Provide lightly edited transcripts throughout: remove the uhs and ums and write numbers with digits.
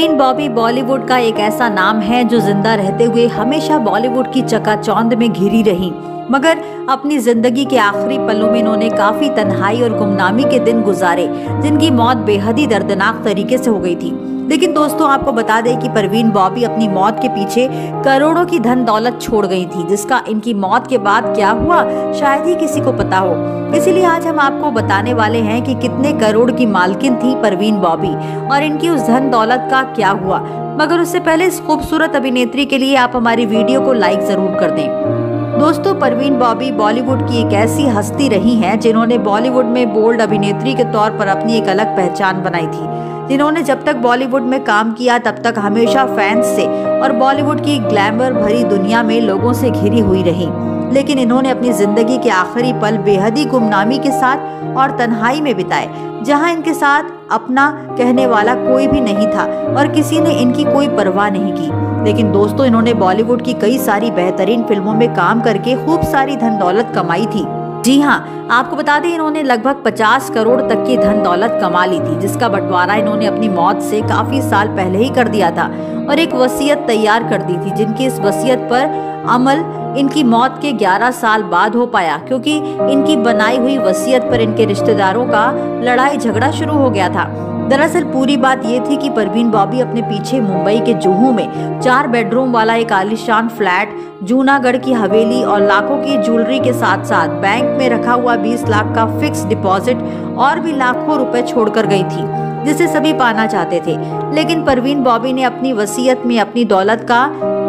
परवीन बॉबी बॉलीवुड का एक ऐसा नाम है जो जिंदा रहते हुए हमेशा बॉलीवुड की चकाचौंध में घिरी रही, मगर अपनी जिंदगी के आखिरी पलों में इन्होंने काफी तन्हाई और गुमनामी के दिन गुजारे, जिनकी मौत बेहद ही दर्दनाक तरीके से हो गई थी। लेकिन दोस्तों, आपको बता दें कि परवीन बॉबी अपनी मौत के पीछे करोड़ों की धन दौलत छोड़ गई थी, जिसका इनकी मौत के बाद क्या हुआ शायद ही किसी को पता हो। इसीलिए आज हम आपको बताने वाले हैं कि कितने करोड़ की मालकिन थी परवीन बॉबी और इनकी उस धन दौलत का क्या हुआ। मगर उससे पहले इस खूबसूरत अभिनेत्री के लिए आप हमारी वीडियो को लाइक जरूर कर दें। दोस्तों, परवीन बॉबी बॉलीवुड की एक ऐसी हस्ती रही हैं जिन्होंने बॉलीवुड में बोल्ड अभिनेत्री के तौर पर अपनी एक अलग पहचान बनाई थी, जिन्होंने जब तक बॉलीवुड में काम किया तब तक हमेशा फैंस से और बॉलीवुड की ग्लैमर भरी दुनिया में लोगों से घिरी हुई रही। लेकिन इन्होंने अपनी जिंदगी के आखिरी पल बेहद गुमनामी के साथ और तन्हाई में बिताए, जहां इनके साथ अपना कहने वाला कोई भी नहीं था और किसी ने इनकी कोई परवाह नहीं की। लेकिन दोस्तों, इन्होंने बॉलीवुड की कई सारी बेहतरीन फिल्मों में काम करके खूब सारी धन दौलत कमाई थी। जी हाँ, आपको बता दें इन्होंने लगभग 50 करोड़ तक की धन दौलत कमा ली थी, जिसका बंटवारा इन्होंने अपनी मौत से काफी साल पहले ही कर दिया था और एक वसीयत तैयार कर दी थी, जिनकी इस वसीयत पर अमल इनकी मौत के 11 साल बाद हो पाया, क्योंकि इनकी बनाई हुई वसीयत पर इनके रिश्तेदारों का लड़ाई झगड़ा शुरू हो गया था। दरअसल पूरी बात ये थी कि परवीन बॉबी अपने पीछे मुंबई के जुहू में 4 बेडरूम वाला एक आलीशान फ्लैट, जूनागढ़ की हवेली और लाखों की ज्वेलरी के साथ साथ बैंक में रखा हुआ 20 लाख का फिक्स डिपॉजिट और भी लाखों रुपए छोड़कर गई थी, जिसे सभी पाना चाहते थे। लेकिन परवीन बॉबी ने अपनी वसीयत में अपनी दौलत का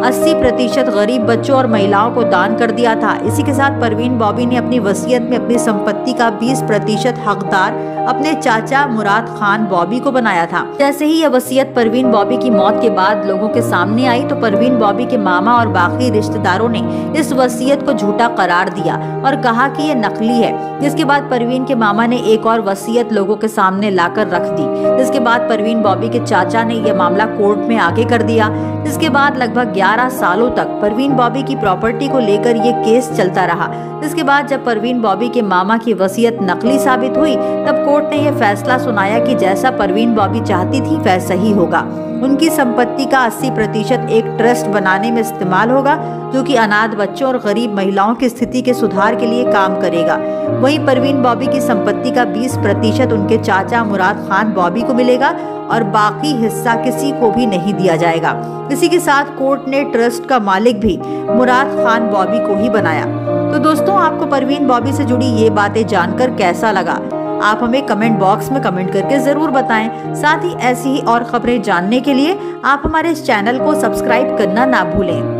80% गरीब बच्चों और महिलाओं को दान कर दिया था। इसी के साथ परवीन बॉबी ने अपनी वसीयत में अपनी संपत्ति का 20% हकदार अपने चाचा मुराद खान बॉबी को बनाया था। जैसे ही यह वसीयत परवीन बॉबी की मौत के बाद लोगों के सामने आई तो परवीन बॉबी के मामा और बाकी रिश्तेदारों ने इस वसीयत को झूठा करार दिया और कहा कि यह नकली है। जिसके बाद परवीन के मामा ने एक और वसीयत लोगों के सामने लाकर रख दी, जिसके बाद परवीन बॉबी के चाचा ने यह मामला कोर्ट में आगे कर दिया। जिसके बाद लगभग 11 सालों तक परवीन बॉबी की प्रॉपर्टी को लेकर ये केस चलता रहा। जिसके बाद जब परवीन बॉबी के मामा की वसीयत नकली साबित हुई तब कोर्ट ने यह फैसला सुनाया कि जैसा परवीन बॉबी चाहती थी वैसा ही होगा। उनकी संपत्ति का 80% एक ट्रस्ट बनाने में इस्तेमाल होगा, जो कि अनाथ बच्चों और गरीब महिलाओं की स्थिति के सुधार के लिए काम करेगा। वहीं परवीन बॉबी की संपत्ति का 20% उनके चाचा मुराद खान बॉबी को मिलेगा और बाकी हिस्सा किसी को भी नहीं दिया जाएगा। इसी के साथ कोर्ट ने ट्रस्ट का मालिक भी मुराद खान बॉबी को ही बनाया। तो दोस्तों, आपको परवीन बॉबी से जुड़ी ये बातें जानकर कैसा लगा? आप हमें कमेंट बॉक्स में कमेंट करके जरूर बताएं। साथ ही ऐसी ही और खबरें जानने के लिए आप हमारे इस चैनल को सब्सक्राइब करना ना भूलें।